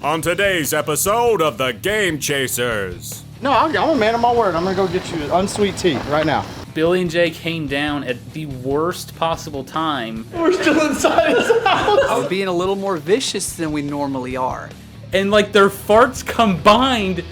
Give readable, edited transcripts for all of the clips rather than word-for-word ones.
on today's episode of the Game Chasers. No, I'm a man of my word. I'm gonna go get you unsweet tea right now. Billy and Jay came down at the worst possible time. We're still inside his house. We're being a little more vicious than we normally are. And like their farts combined.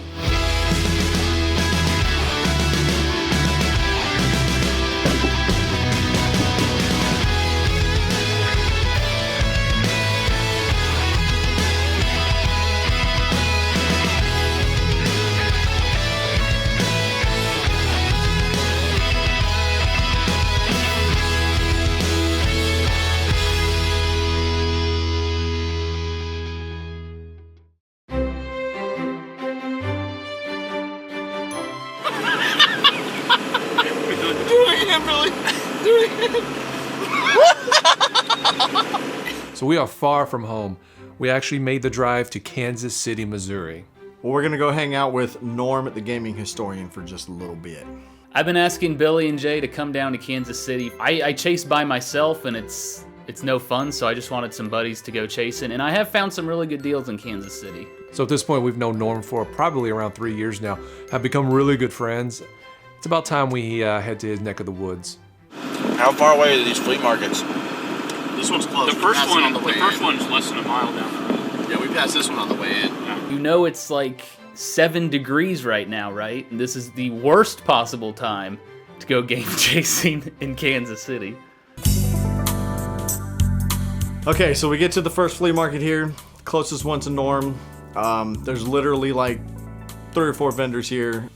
So we are far from home. We actually made the drive to Kansas City, Missouri. Well, we're gonna go hang out with Norm, the gaming historian, for just a little bit. I've been asking Billy and Jay to come down to Kansas City. I chase by myself and it's no fun, so I just wanted some buddies to go chasing. And I have found some really good deals in Kansas City. So at this point, we've known Norm for probably around 3 years now, have become really good friends. It's about time we head to his neck of the woods. How far away are these flea markets? This one's close. The first one's less than a mile down the road. Yeah, we passed this one on the way in. You know it's like 7 degrees right now, right? And this is the worst possible time to go game chasing in Kansas City. Okay, so we get to the first flea market here, closest one to Norm. There's literally like 3 or 4 vendors here.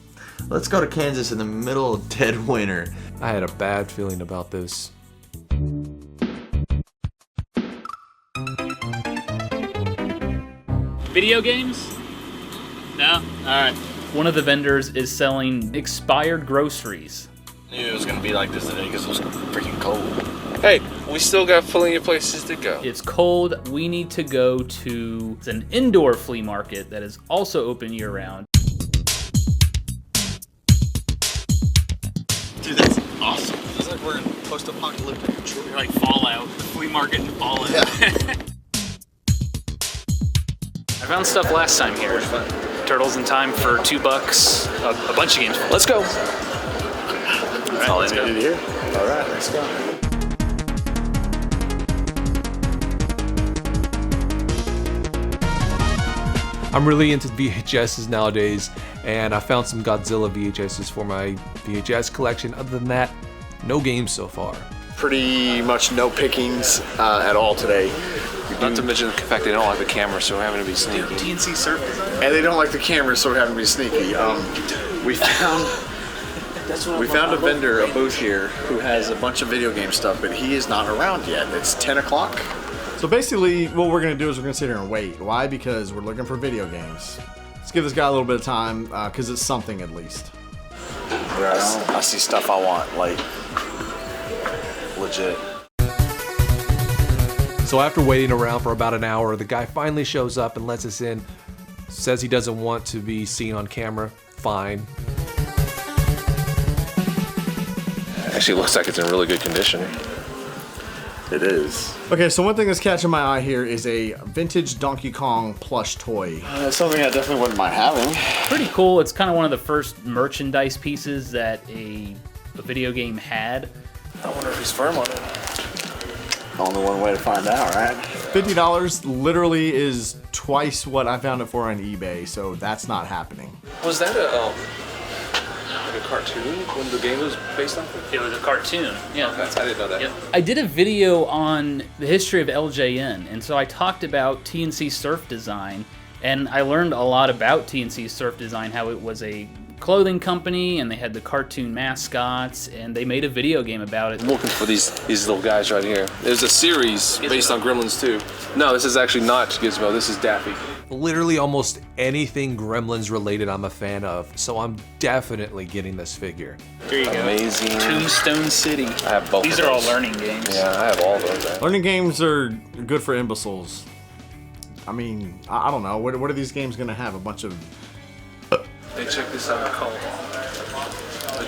Let's go to Kansas in the middle of dead winter. I had a bad feeling about this. Video games? No? Alright. One of the vendors is selling expired groceries. I knew it was gonna be like this today because it was freaking cold. Hey, we still got plenty of places to go. It's cold. We need to go to an indoor flea market that is also open year-round. Dude, that's awesome. It's like we're in post-apocalyptic Detroit. You're like Fallout. The flea market in Fallout. Yeah. I found stuff last time here. Turtles in Time for $2. A bunch of games. Let's go. That's all I needed to hear. All right, let's go. I'm really into VHSs nowadays, and I found some Godzilla VHSs for my VHS collection. Other than that, no games so far. Pretty much no pickings at all today. Not to mention the fact they don't like the camera, so we're having to be sneaky. TNC Surf Design. And they don't like the camera, so we're having to be sneaky. We found a vendor, a booth here, who has a bunch of video game stuff, but he is not around yet. It's 10 o'clock. So basically, what we're gonna do is we're gonna sit here and wait. Why? Because we're looking for video games. Let's give this guy a little bit of time, because it's something at least. I see stuff I want, like, legit. So after waiting around for about an hour, the guy finally shows up and lets us in. Says he doesn't want to be seen on camera. Fine. Actually, it looks like it's in really good condition. It is. Okay, so one thing that's catching my eye here is a vintage Donkey Kong plush toy. That's something I definitely wouldn't mind having. Pretty cool. It's kind of one of the first merchandise pieces that a video game had. I wonder if he's firm on it. Only one way to find out, right? $50 literally is twice what I found it for on eBay, so that's not happening. Was that a cartoon when the game was based on? It was a cartoon. Yeah. I didn't know that. Yep. I did a video on the history of LJN, and so I talked about TNC Surf Design, and I learned a lot about TNC Surf Design, how it was a clothing company, and they had the cartoon mascots, and they made a video game about it. I'm looking for these little guys right here. There's a series based on Gremlins too. No, this is actually not Gizmo. This is Daffy. Literally almost anything Gremlins related I'm a fan of, so I'm definitely getting this figure. Here you go. Amazing. Tombstone City. I have both. These of are all those. learning games. Yeah, I have all those. Learning games are good for imbeciles. I mean, I don't know. What are these games gonna have? A bunch of... Hey, check this out.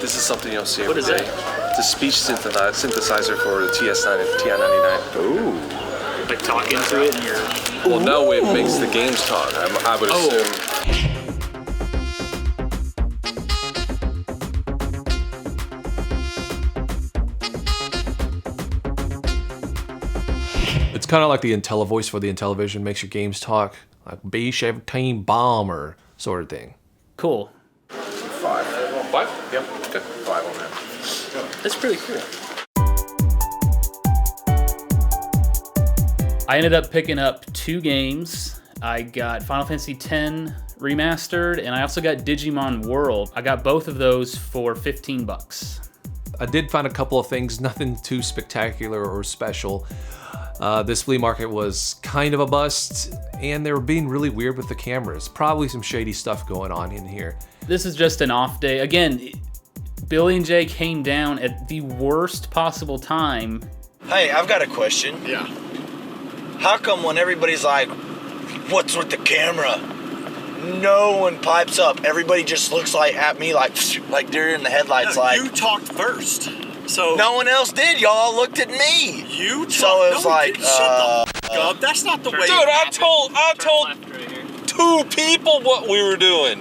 This is something you'll see every What is day. it? It's a speech synthesizer for the TS9 and TI-99. Ooh. Like talk into it and you're Well, no, it makes the games talk. I would assume. It's kind of like the IntelliVoice for the Intellivision, makes your games talk, like B-17 bomber sort of thing. Cool. 5. 5? Yep. Okay. 5 on that. That's pretty cool. I ended up picking up 2 games. I got Final Fantasy X Remastered, and I also got Digimon World. I got both of those for 15 bucks. I did find a couple of things, nothing too spectacular or special. This flea market was kind of a bust, and they were being really weird with the cameras. Probably some shady stuff going on in here. This is just an off day. Again, Billy and Jay came down at the worst possible time. Hey, I've got a question. Yeah. How come when everybody's like, what's with the camera? No one pipes up. Everybody just looks like at me like deer in the headlights. No, like you talked first. So no one else did. Y'all looked at me. You talked. So it was like, shut the f up. That's not the way. dude, I told 2 people what we were doing.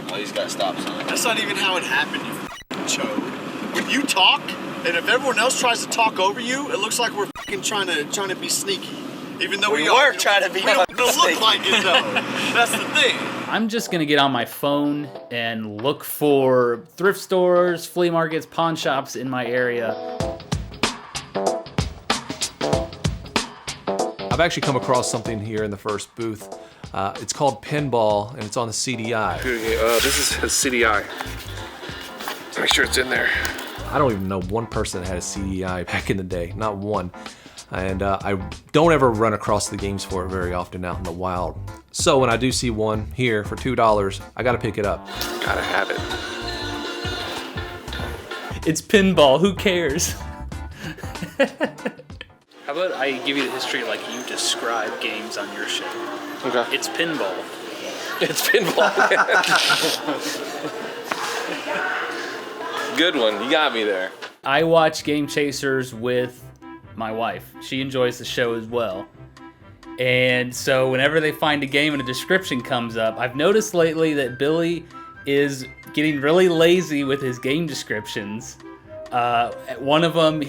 Oh, he's got a stop sign. That's not even how it happened, you f***ing chode. When you talk, and if everyone else tries to talk over you, it looks like we're f***ing trying to be sneaky. Even though we were trying to be we don't sneaky. look like it though. That's the thing. I'm just gonna get on my phone and look for thrift stores, flea markets, pawn shops in my area. I've actually come across something here in the first booth. It's called Pinball, and it's on the CDI. This is a CDI. Make sure it's in there. I don't even know one person that had a CDI back in the day, not one. And I don't ever run across the games for it very often out in the wild. So when I do see one here for $2, I gotta pick it up. Gotta have it. It's pinball, who cares? How about I give you the history like you describe games on your show? Okay. It's pinball. It's pinball. Good one. You got me there. I watch Game Chasers with my wife. She enjoys the show as well. And so whenever they find a game and a description comes up, I've noticed lately that Billy is getting really lazy with his game descriptions. One of them,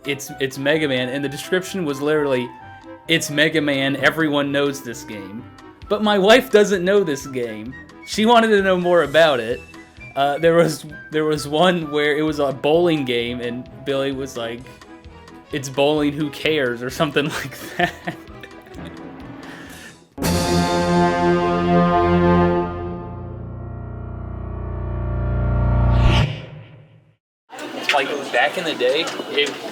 it's Mega Man, and the description was literally, "It's Mega Man, everyone knows this game." But my wife doesn't know this game. She wanted to know more about it. There was one where it was a bowling game, and Billy was like, "It's bowling, who cares?" or something like that. Like back in the day,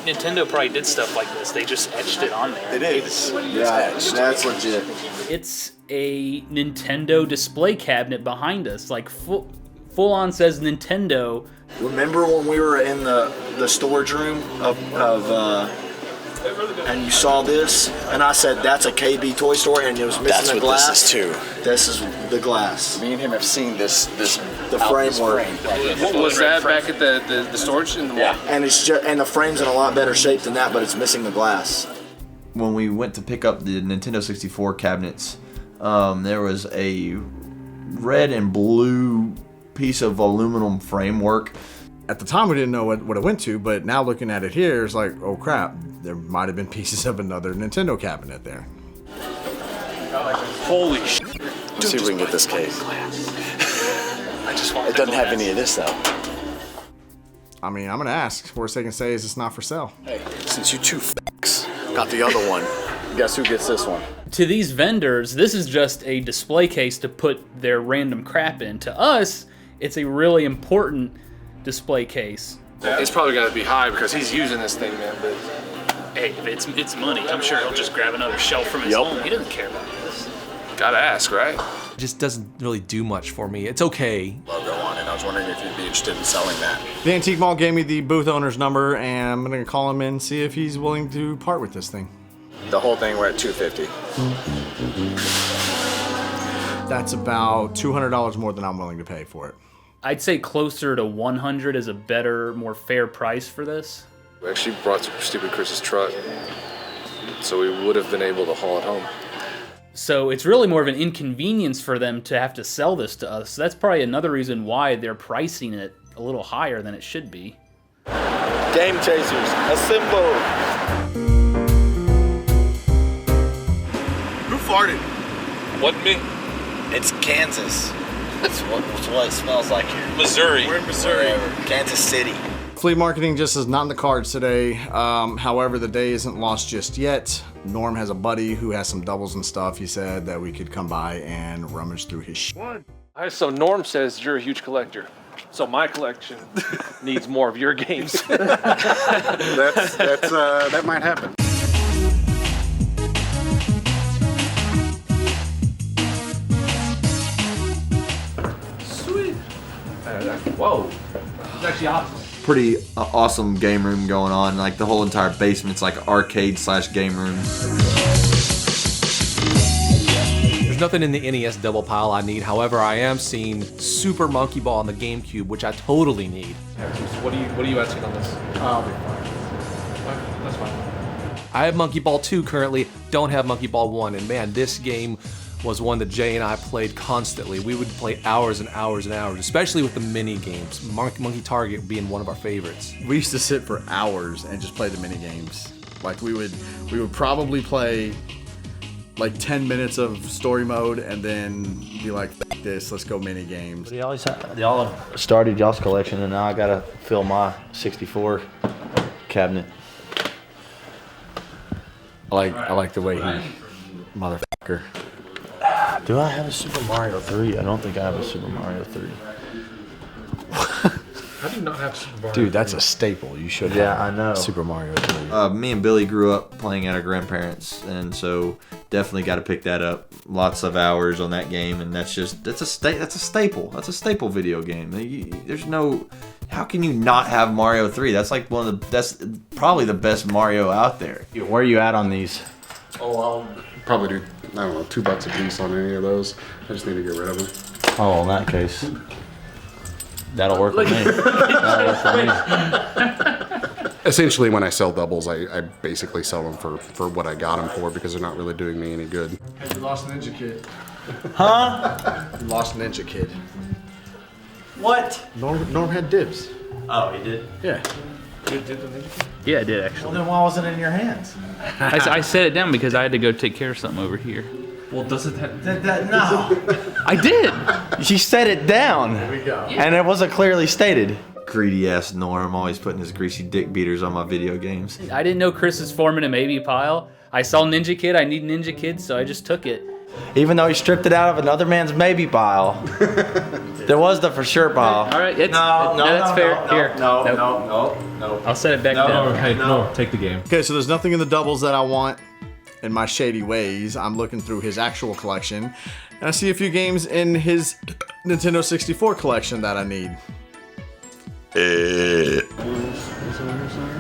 Nintendo probably did stuff like this. They just etched it on there. It is. Yeah, that's legit. It's a Nintendo display cabinet behind us, like full on says Nintendo. Remember when we were in the storage room of and you saw this, and I said that's a KB toy store, and it was missing the glass. This is too. This is the glass. Me and him have seen the framework. What was that back at the storage in the wall? And it's just, and the frame's in a lot better shape than that, but it's missing the glass. When we went to pick up the Nintendo 64 cabinets, there was a red and blue piece of aluminum framework. At the time, we didn't know what it went to, but now looking at it here, it's like, oh crap, there might have been pieces of another Nintendo cabinet there. Holy shit. Let's see if we can get this case. I just want It doesn't have any of this though. I mean, I'm gonna ask. Worst they can say is it's not for sale. Hey, since you two f***s got the other one, guess who gets this one? To these vendors, this is just a display case to put their random crap in. To us, it's a really important display case. It's probably got to be high because he's using this thing, man. But Hey, if it's money, I'm sure he'll just grab another shelf from his home. He doesn't care about this. gotta ask, right? It just doesn't really do much for me. It's okay. Logo on it. I was wondering if you'd be interested in selling that. The Antique Mall gave me the booth owner's number, and I'm gonna call him and see if he's willing to part with this thing. The whole thing, we're at $250. That's about $200 more than I'm willing to pay for it. I'd say closer to 100 is a better, more fair price for this. We actually brought Stupid Chris's truck, so we would have been able to haul it home. So it's really more of an inconvenience for them to have to sell this to us. So that's probably another reason why they're pricing it a little higher than it should be. Game Chasers, assemble. Who farted? Wasn't me. It's Kansas. That's what it smells like here. Missouri. We're in Missouri. Whatever. Kansas City. Flea marketing just is not in the cards today. However, the day isn't lost just yet. Norm has a buddy who has some doubles and stuff. He said that we could come by and rummage through his shit. So Norm says you're a huge collector. So my collection needs more of your games. That might happen. Sweet. Whoa. It's actually awesome. Pretty awesome game room going on. Like the whole entire basement's like arcade/game room. There's nothing in the NES double pile I need. However, I am seeing Super Monkey Ball on the GameCube, which I totally need. What are you asking on this? I'll be fine. That's fine. I have Monkey Ball 2 currently. Don't have Monkey Ball 1, and man, this game was one that Jay and I played constantly. We would play hours and hours and hours, especially with the mini games. Monkey Target being one of our favorites. We used to sit for hours and just play the mini games. Like we would probably play like 10 minutes of story mode and then be like, F this, let's go mini games. Y'all have started y'all's collection, and now I gotta fill my 64 cabinet. I like the way he motherfucker. Do I have a Super Mario 3? I don't think I have a Super Mario 3. How do you not have Super Mario? Dude, that's a staple. You should Yeah, have I know. Super Mario 3. Me and Billy grew up playing at our grandparents, and so definitely got to pick that up. Lots of hours on that game, and that's a staple. That's a staple video game. There's no. How can you not have Mario 3? That's like that's probably the best Mario out there. Where are you at on these? Oh, I'll probably do, I don't know, $2 a piece on any of those. I just need to get rid of them. Oh, in that case, that'll work for me. That'll work for me. Essentially, when I sell doubles, I basically sell them for what I got them for because they're not really doing me any good. Hey, you lost Ninja Kid. Huh? You lost Ninja Kid. What? Norm had dibs. Oh, he did? Yeah. Yeah, I did actually. Well, then why wasn't it in your hands? I set it down because I had to go take care of something over here. Well, does it have... No. I did. She set it down. There we go. And it wasn't clearly stated. Greedy ass Norm, always putting his greasy dick beaters on my video games. I didn't know Chris was forming a maybe pile. I saw Ninja Kid. I need Ninja Kid, so I just took it. Even though he stripped it out of another man's maybe pile. There was the for sure pile. All right, that's fair. Here. No. I'll set it back down. Hey, no, take the game. Okay, so there's nothing in the doubles that I want in my shady ways. I'm looking through his actual collection, and I see a few games in his Nintendo 64 collection that I need.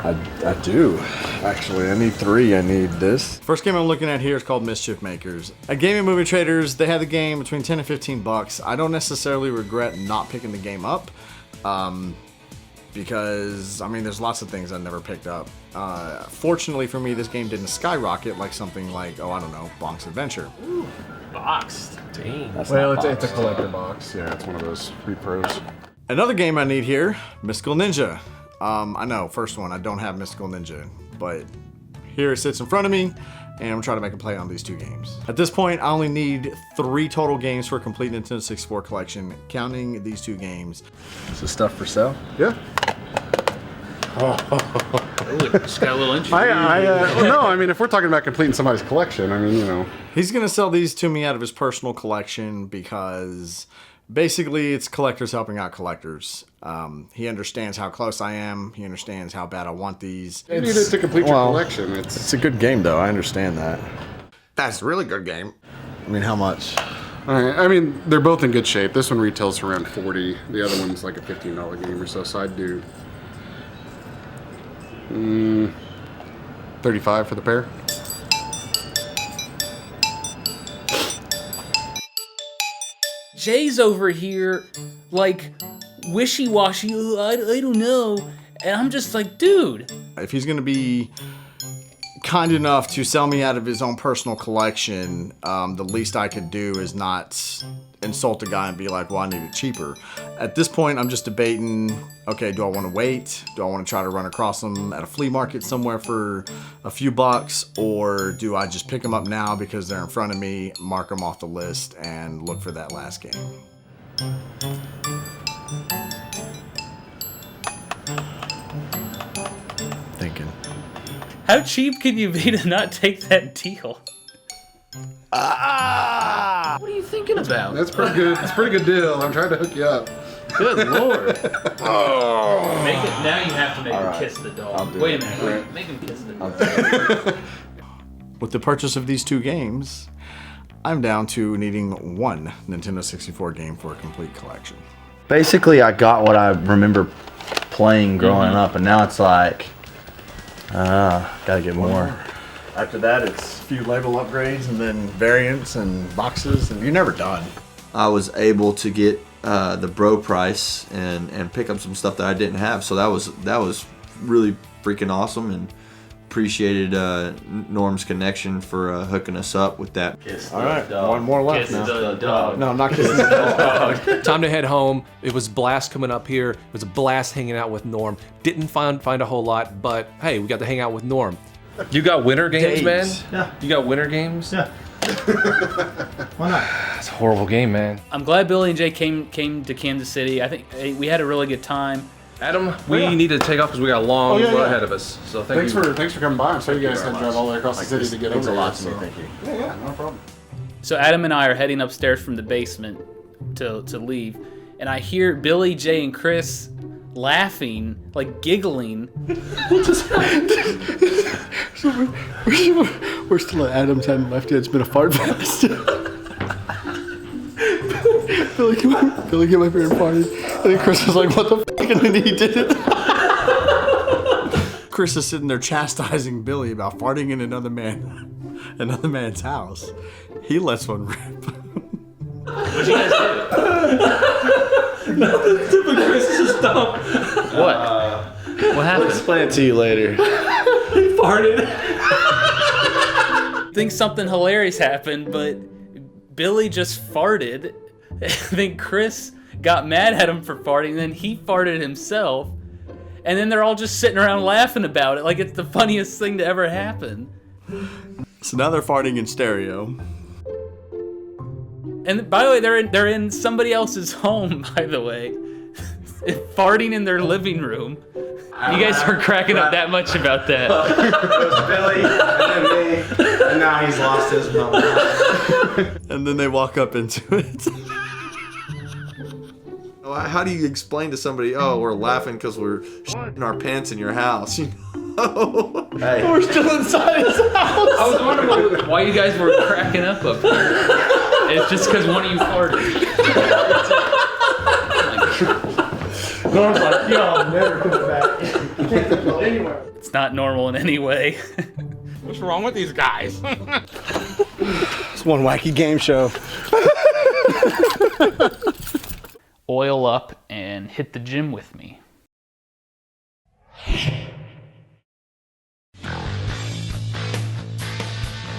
I do. Actually, I need 3. I need this. First game I'm looking at here is called Mischief Makers. At Gaming Movie Traders, they have the game between 10 and 15 bucks. I don't necessarily regret not picking the game up. Because, I mean, there's lots of things I never picked up. Fortunately for me, this game didn't skyrocket like something like, oh, I don't know, Bonk's Adventure. Ooh, boxed. Dang. Well, it's a collector box. Yeah, it's one of those repros. Another game I need here, Mystical Ninja. I know, first one, I don't have Mystical Ninja, but here it sits in front of me, and I'm trying to make a play on these 2 games. At this point, I only need 3 total games for a complete Nintendo 64 collection, counting these 2 games. Is this stuff for sale? Yeah. Just got a little interesting. No, I mean, if we're talking about completing somebody's collection, I mean, you know. He's gonna sell these to me out of his personal collection because basically it's collectors helping out collectors. He understands how close I am. He understands how bad I want these. You need it to complete your collection. It's a good game though, I understand that. That's a really good game. I mean, how much? I mean, they're both in good shape. This one retails for around $40. The other one's like a $15 game or so, so I'd do $35 for the pair. Jay's over here, like, wishy-washy, I don't know. And I'm just like, dude. If he's gonna be kind enough to sell me out of his own personal collection, the least I could do is not insult the guy and be like, well, I need it cheaper. At this point, I'm just debating, okay, do I want to wait? Do I want to try to run across them at a flea market somewhere for a few bucks? Or do I just pick them up now because they're in front of me, mark them off the list, and look for that last game? Thinking. How cheap can you be to not take that deal? What are you thinking about? That's pretty good. It's a pretty good deal. I'm trying to hook you up. Good lord. Make it, now you have to make him kiss the dog. Wait a minute. Make him kiss the dog. With the purchase of these 2 games, I'm down to needing 1 Nintendo 64 game for a complete collection. Basically, I got what I remember playing growing up, and now it's like, gotta get more. After that, it's a few label upgrades and then variants and boxes, and you're never done. I was able to get the bro price and pick up some stuff that I didn't have, so that was really freaking awesome, and appreciated Norm's connection for hooking us up with that. All right, one more left Kiss now. the dog. No, I'm not kissing the dog. Time to head home. It was a blast coming up here. It was a blast hanging out with Norm. Didn't find a whole lot, but hey, we got to hang out with Norm. You got winter games, man? Yeah. You got winter games? Yeah. Why not? It's a horrible game, man. I'm glad Billy and Jay came to Kansas City. I think we had a really good time. Adam, we need to take off because we got a long road ahead of us. So Thanks for coming by. I'm sorry you guys had to drive all the way across the city to get over a lot here. to me, thank you. Yeah, no problem. So Adam and I are heading upstairs from the basement to leave, and I hear Billy, Jay, and Chris laughing, like giggling. We're still at Adam's hadn't left yet. It's been a fart fest. Billy came up here and farted. And then Chris was like, what the fuck? And then he did it. Chris is sitting there chastising Billy about farting in another man's house. He lets one rip. What'd you guys do? Nothing. Chris is dumb. What? What happened? I'll explain it to you later. He farted. I think something hilarious happened, but Billy just farted. I think Chris got mad at him for farting, then he farted himself. And then they're all just sitting around laughing about it like it's the funniest thing to ever happen. So now they're farting in stereo. And by the way, they're in somebody else's home, by the way. Farting in their living room. You guys were cracking up that much about that. It was Billy, and then me, and now he's lost his mother. And then they walk up into it. How do you explain to somebody, oh, we're laughing because we're shitting our pants in your house? You know? Hey. We're still inside his house. I was wondering why you guys were cracking up here. It's just because one of you farted. Norm's like, yo, I'm never coming back. You can't go anywhere. It's not normal in any way. What's wrong with these guys? It's one wacky game show. Oil up and hit the gym with me.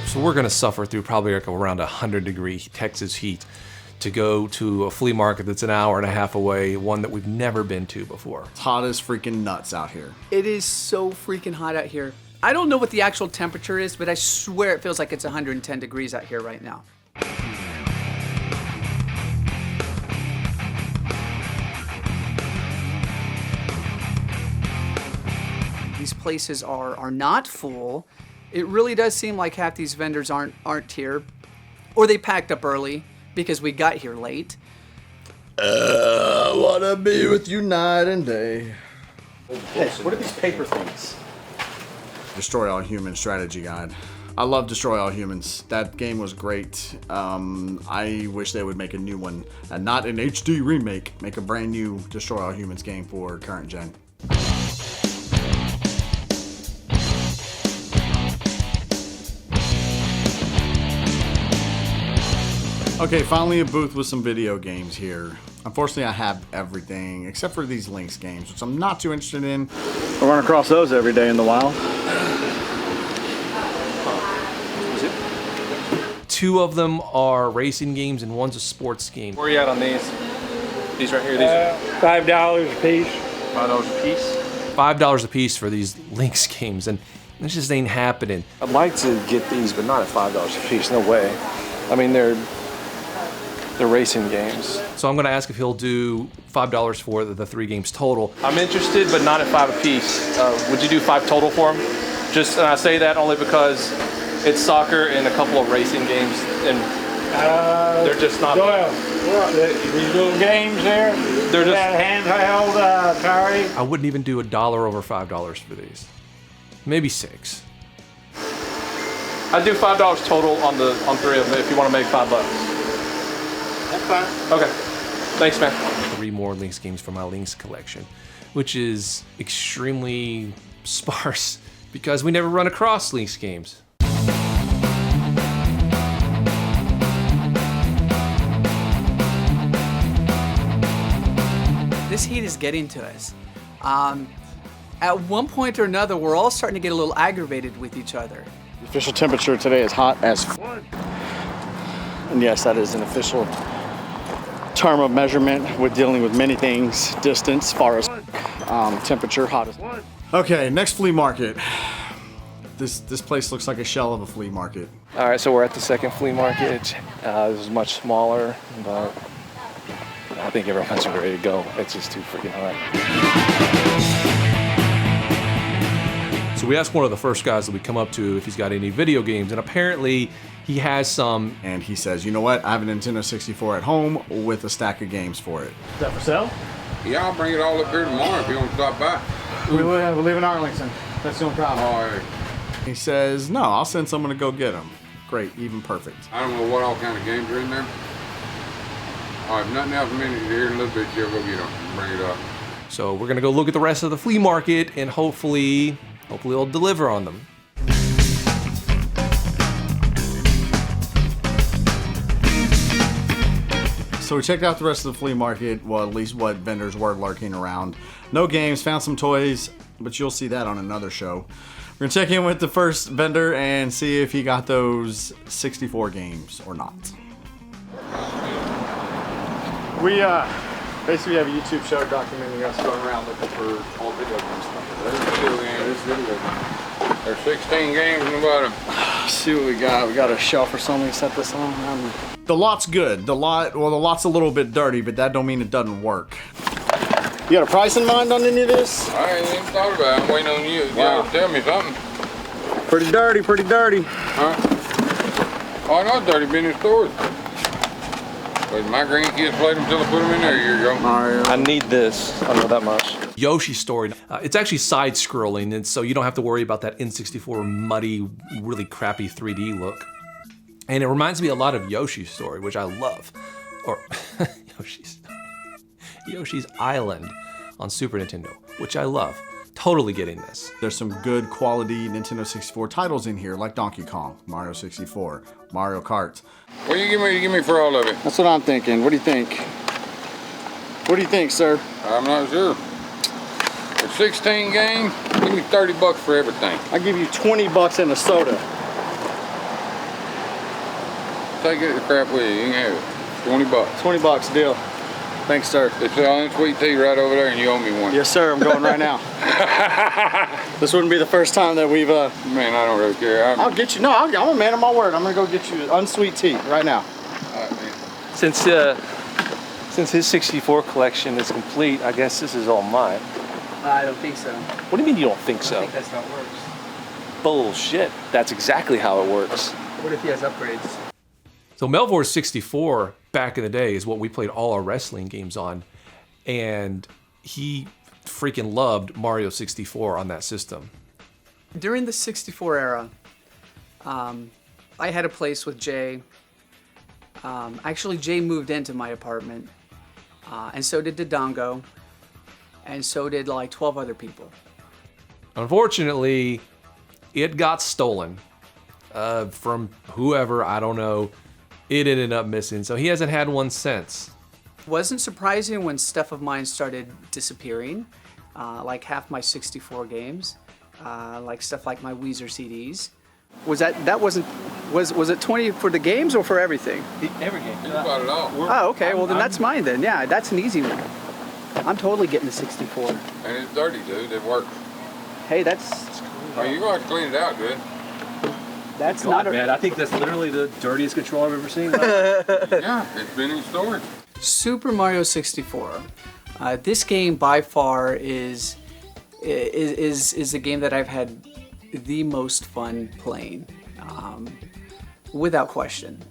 So we're going to suffer through probably like around 100-degree Texas heat to go to a flea market that's an hour and a half away, one that we've never been to before. It's hot as freaking nuts out here. It is so freaking hot out here. I don't know what the actual temperature is, but I swear it feels like it's 110 degrees out here right now. These places are not full. It really does seem like half these vendors aren't here, or they packed up early because we got here late. Wanna be with you night and day. Hey, what are these paper things? Destroy All Humans strategy guide. I love Destroy All Humans. That game was great. I wish they would make a new one, and not an HD remake. Make a brand new Destroy All Humans game for current gen. Okay, finally a booth with some video games here. Unfortunately, I have everything except for these Lynx games, which I'm not too interested in. I run across those every day in the wild. 2 of them are racing games and one's a sports game. Where are you at on these? These right here, these are $5 a piece. $5 a piece? $5 a piece for these Lynx games, and this just ain't happening. I'd like to get these, but not at $5 a piece. No way. I mean, they're racing games. So I'm gonna ask if he'll do $5 for the 3 games total. I'm interested, but not at $5 a piece. Would you do $5 total for them? Just, and I say that only because it's soccer and a couple of racing games, and they're just not. These little games here. They're just handheld Atari. I wouldn't even do $1 over $5 for these. Maybe 6. I'd do $5 total on 3 of them if you want to make $5. That's fine. Okay. Thanks, man. 3 more Lynx games for my Lynx collection, which is extremely sparse because we never run across Lynx games. This heat is getting to us. At one point or another, we're all starting to get a little aggravated with each other. The official temperature today is hot as f. And yes, that is an official term of measurement with dealing with many things, distance, far as temperature, hot as. Okay, next flea market. This place looks like a shell of a flea market. All right, so we're at the second flea market. This is much smaller, but I think everyone's ready to go. It's just too freaking hot. So we asked one of the first guys that we come up to if he's got any video games, and apparently he has some. And he says, you know what? I have a Nintendo 64 at home with a stack of games for it. Is that for sale? Yeah, I'll bring it all up here tomorrow if you want to stop by. We live in Arlington. That's the only problem. All right. He says, no, I'll send someone to go get them. Great, even perfect. I don't know what all kind of games are in there. All right, if nothing else, here in a little bit, you'll go get them and bring it up. So we're gonna go look at the rest of the flea market and hopefully it'll deliver on them. So we checked out the rest of the flea market, well, at least what vendors were lurking around. No games, found some toys, but you'll see that on another show. We're gonna check in with the first vendor and see if he got those 64 games or not. We basically have a YouTube show documenting us going around looking for old video game stuff. There's 16 games in the bottom. See what we got. We got a shelf or something to set this on. The lot's good. The lot's a little bit dirty, but that don't mean it doesn't work. You got a price in mind on any of this? I ain't even thought about it. I'm waiting on you. Wow. You tell me something. Pretty dirty, pretty dirty. Huh? Oh, I know it's dirty, been in stores. But my grandkids played them until I put them in there a year ago. I need this. I know that much. Yoshi Story. It's actually side-scrolling, and so you don't have to worry about that N64 muddy, really crappy 3D look. And it reminds me a lot of Yoshi's Story, which I love. Or Yoshi's Island on Super Nintendo, which I love. Totally getting this. There's some good quality Nintendo 64 titles in here, like Donkey Kong, Mario 64, Mario Kart. What do you give me for all of it? That's what I'm thinking. What do you think? What do you think, sir? I'm not sure. For 16 games, give me $30 for everything. I'll give you $20 and a soda. Take it the crap with you. You can have it. $20. $20 deal. Thanks, sir. It's on sweet tea right over there, and you owe me one. Yes, sir. I'm going right now. This wouldn't be the first time that we've. Man, I don't really care. I'll get you. No, I'm a man of my word. I'm gonna go get you unsweet tea right now. All right, man. Since his 64 collection is complete, I guess this is all mine. I don't think so. What do you mean you don't think so? I think that's how it works. Bullshit. That's exactly how it works. What if he has upgrades? So Melvor's 64 back in the day is what we played all our wrestling games on, and he freaking loved Mario 64 on that system. During the 64 era, I had a place with Jay. Actually, Jay moved into my apartment, and so did Dodongo, and so did like 12 other people. Unfortunately, it got stolen from whoever, I don't know. It ended up missing, so he hasn't had one since. Wasn't surprising when stuff of mine started disappearing, like half my 64 games, like stuff like my Weezer CDs. Was that wasn't was it 20 for the games or for everything? Every game. You got it all. Oh, okay. Well, then that's mine then. Yeah, that's an easy one. I'm totally getting the 64. And it's dirty, dude. It works. Hey, that's. Oh, you're going to have to clean it out, dude. That's God, not a. man. I think that's literally the dirtiest control I've ever seen. Yeah, it's been in storage. Super Mario 64. This game by far is the game that I've had the most fun playing, without question.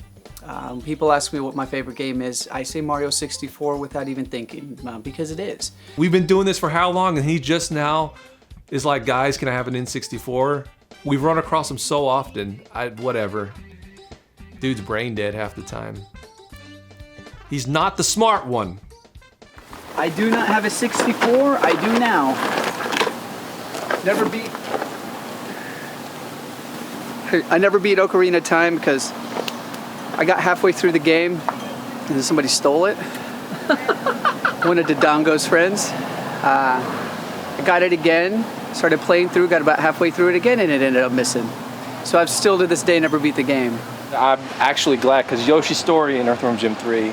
People ask me what my favorite game is. I say Mario 64 without even thinking, because it is. We've been doing this for how long? And he just now is like, guys, can I have an N64? We've run across him so often. Whatever. Dude's brain dead half the time. He's not the smart one. I do not have a 64. I do now. I never beat Ocarina of Time because I got halfway through the game and then somebody stole it. One of Dodongo's friends. I got it again, started playing through, got about halfway through it again, and it ended up missing. So I've still to this day never beat the game. I'm actually glad because Yoshi's Story and Earthworm Jim 3,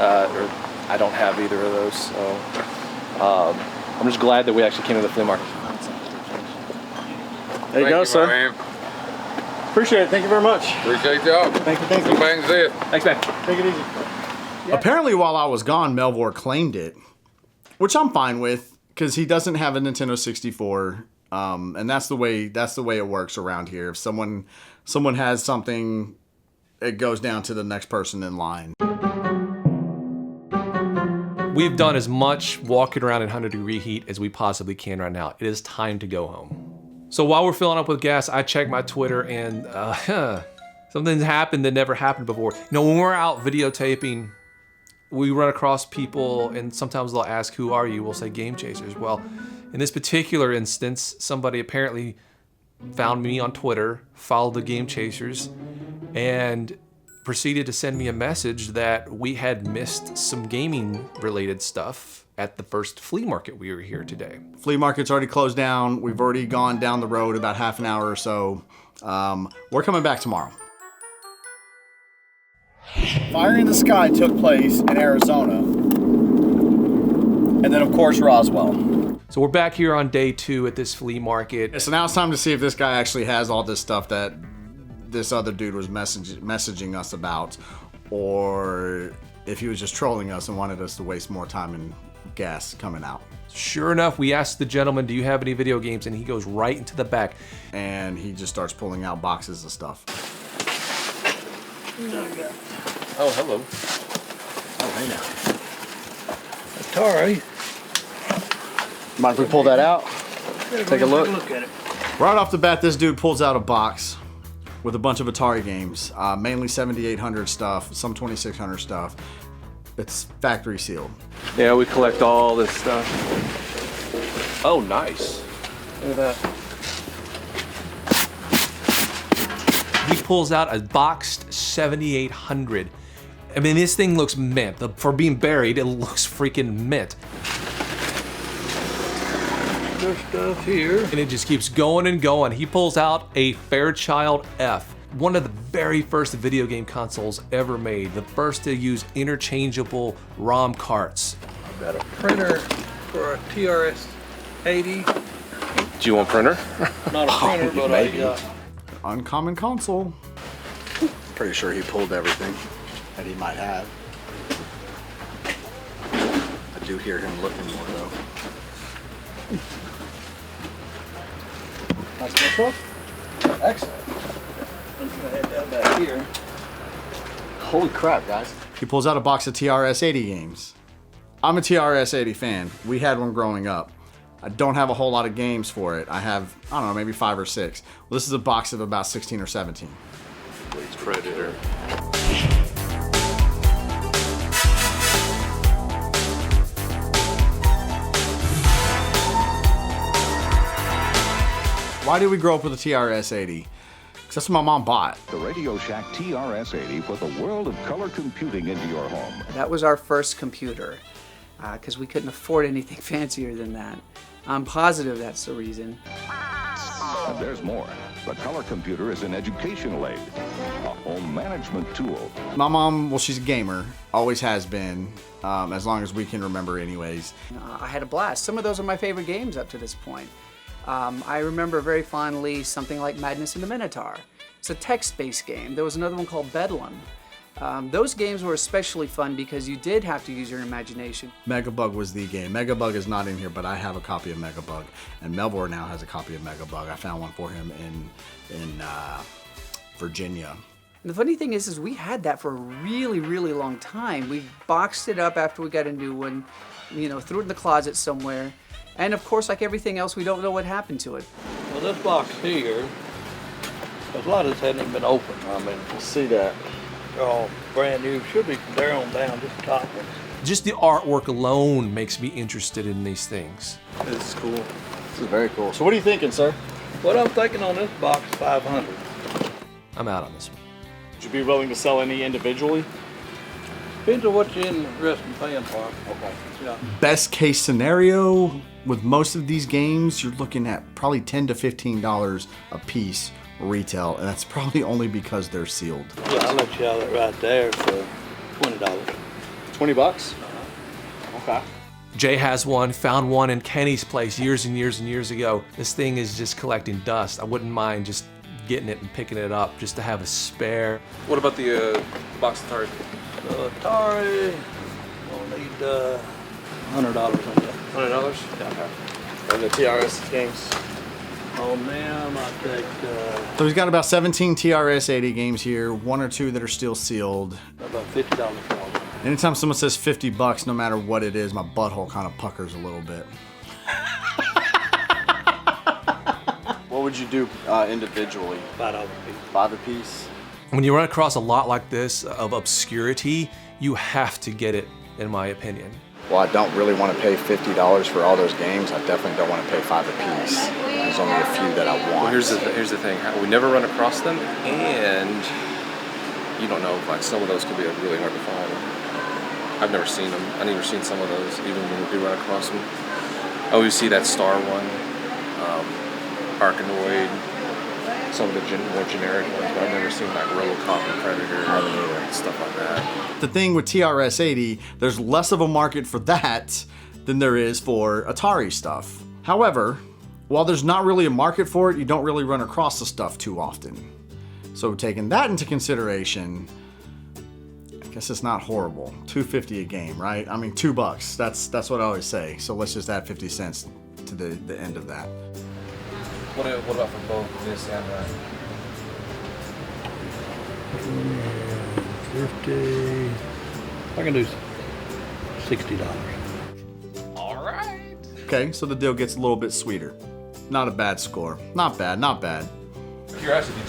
I don't have either of those. So I'm just glad that we actually came to the flea market. There you go, sir. Man. Appreciate it. Thank you very much. Appreciate y'all. Thank you. Come back and see it. Thanks, man. Take it easy. Yeah. Apparently, while I was gone, Melvor claimed it, which I'm fine with because he doesn't have a Nintendo 64, and that's the way it works around here. If someone has something, it goes down to the next person in line. We've done as much walking around in 100-degree heat as we possibly can right now. It is time to go home. So while we're filling up with gas, I check my Twitter and something's happened that never happened before. You know, when we're out videotaping, we run across people and sometimes they'll ask, who are you? We'll say Game Chasers. Well, in this particular instance, somebody apparently found me on Twitter, followed the Game Chasers, and proceeded to send me a message that we had missed some gaming related stuff at the first flea market we were here today. Flea market's already closed down. We've already gone down the road about half an hour or so. We're coming back tomorrow. Fire in the Sky took place in Arizona. And then, of course, Roswell. So we're back here on day 2 at this flea market. So now it's time to see if this guy actually has all this stuff that this other dude was messaging us about, or if he was just trolling us and wanted us to waste more time and gas coming out. Sure enough, we asked the gentleman, do you have any video games? And he goes right into the back. And he just starts pulling out boxes of stuff. Oh, hello. Oh, hey now. Atari. Mind if we pull that out? Take a look. At it. Right off the bat, this dude pulls out a box with a bunch of Atari games, mainly 7800 stuff, some 2600 stuff. It's factory sealed. Yeah, we collect all this stuff. Oh, nice. Look at that. He pulls out a boxed 7800. I mean, this thing looks mint. For being buried, it looks freaking mint. There's stuff here. And it just keeps going and going. He pulls out a Fairchild F, one of the very first video game consoles ever made, the first to use interchangeable ROM carts. I've got a printer for a TRS-80. Do you want a printer? Not a printer, but maybe. a Uncommon console. Pretty sure he pulled everything that he might have. I do hear him looking more though. Nice notebook. Excellent. I'm gonna head down back here. Holy crap, guys. He pulls out a box of TRS-80 games. I'm a TRS-80 fan. We had one growing up. I don't have a whole lot of games for it. I have, I don't know, maybe 5 or 6. Well, this is a box of about 16 or 17. Please, Predator. Why did we grow up with a TRS-80? Because that's what my mom bought. The Radio Shack TRS-80 put the world of color computing into your home. That was our first computer, because we couldn't afford anything fancier than that. I'm positive that's the reason. But there's more. The color computer is an educational aid, a home management tool. My mom, well, she's a gamer, always has been, as long as we can remember anyways. I had a blast. Some of those are my favorite games up to this point. I remember very fondly something like Madness in the Minotaur. It's a text-based game. There was another one called Bedlam. Those games were especially fun because you did have to use your imagination. Megabug was the game. Megabug is not in here, but I have a copy of Megabug, and Melvor now has a copy of Megabug. I found one for him in Virginia. And the funny thing is we had that for a really, really long time. We boxed it up after we got a new one, threw it in the closet somewhere. And of course, like everything else, we don't know what happened to it. Well, this box here, a lot of this hadn't been opened. I mean, We'll see that. they're all brand new. Should be from there on down, just the top ones. Just the artwork alone makes me interested in these things. This is cool. This is very cool. So what are you thinking, sir? What I'm thinking on this box is 500. I'm out on this one. Would you be willing to sell any individually? Depends on what you're interested in paying for. Okay. Yeah. Best case scenario, with most of these games, you're looking at probably $10 to $15 a piece retail, and that's probably only because they're sealed. Yeah, I'll let you have it right there for $20. 20 bucks? Okay. Jay has one, found one in Kenny's place years and years and years ago. This thing is just collecting dust. I wouldn't mind just getting it and picking it up just to have a spare. What about the box Atari? Atari, we'll need $100 on that. $100? Yeah. And the TRS games? On them, I take So he's got about 17 TRS-80 games here, one or two that are still sealed. about $50 for all of them. Anytime someone says 50 bucks, no matter what it is, my butthole kind of puckers a little bit. What would you do individually? $5 a piece. $5 a piece? When you run across a lot like this of obscurity, you have to get it, in my opinion. Well, I don't really want to pay $50 for all those games. I definitely don't want to pay $5 a piece. There's only a few that I want. Well, here's the thing. We never run across them, and you don't know. Like some of those could be really hard to find. I've never seen them. I've never seen some of those, even when we do run across them. I always see that Star one, Arkanoid, some of the more generic ones, but I've never seen like Robocop and Predator and stuff like that. The thing with TRS-80, there's less of a market for that than there is for Atari stuff. However, while there's not really a market for it, you don't really run across the stuff too often. So taking that into consideration, I guess it's not horrible. $2.50 a game, right? I mean, $2. That's what I always say. So let's just add 50 cents to the end of that. What about for both this and that? 50. I can do $60. All right. Okay, so the deal gets a little bit sweeter. Not a bad score. Not bad, not bad. Curiosity,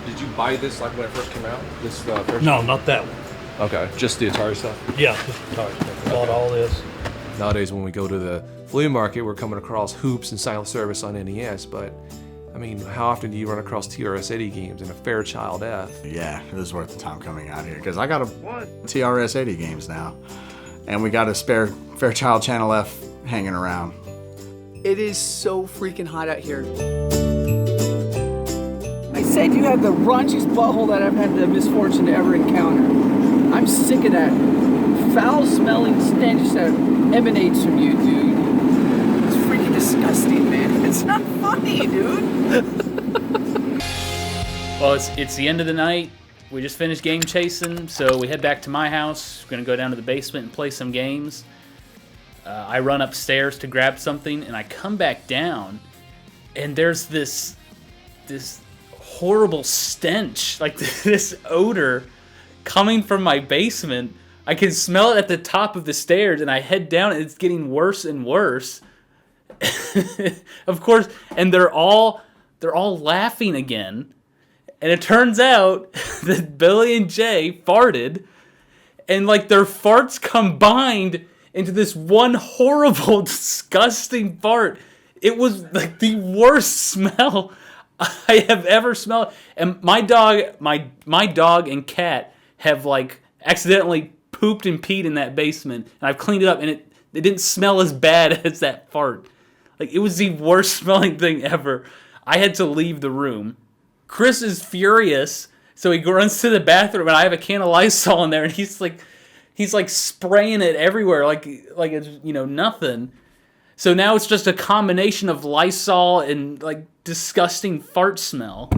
did you buy this like when it first came out? This first No, not that one. Okay, just the Atari stuff? Yeah, just Atari stuff. Bought all this. Nowadays, when we go to the flea market, we're coming across Hoops and Silent Service on NES, but I mean, how often do you run across TRS-80 games and a Fairchild F? Yeah, it was worth the time coming out here because I got a TRS-80 games now, and we got a spare Fairchild Channel F hanging around. It is so freaking hot out here. I said you had the raunchiest butthole that I've had the misfortune to ever encounter. I'm sick of that foul-smelling stench that emanates from you, dude. It's freaking disgusting, man. It's not funny, dude. Well, it's the end of the night. We just finished game chasing, so we head back to my house. We're gonna go down to the basement and play some games. I run upstairs to grab something, and I come back down, and there's this horrible stench, like this odor coming from my basement. I can smell it at the top of the stairs, and I head down, and it's getting worse and worse. Of course, and they're all laughing again. And it turns out that Billy and Jay farted, and like their farts combined into this one horrible, disgusting fart. It was like the worst smell I have ever smelled. And my dog and cat have like accidentally pooped and peed in that basement, and I've cleaned it up, and it didn't smell as bad as that fart. Like, it was the worst smelling thing ever. I had to leave the room. Chris is furious, so he runs to the bathroom, and I have a can of Lysol in there, and he's like spraying it everywhere, like it's nothing. So now it's just a combination of Lysol and like disgusting fart smell.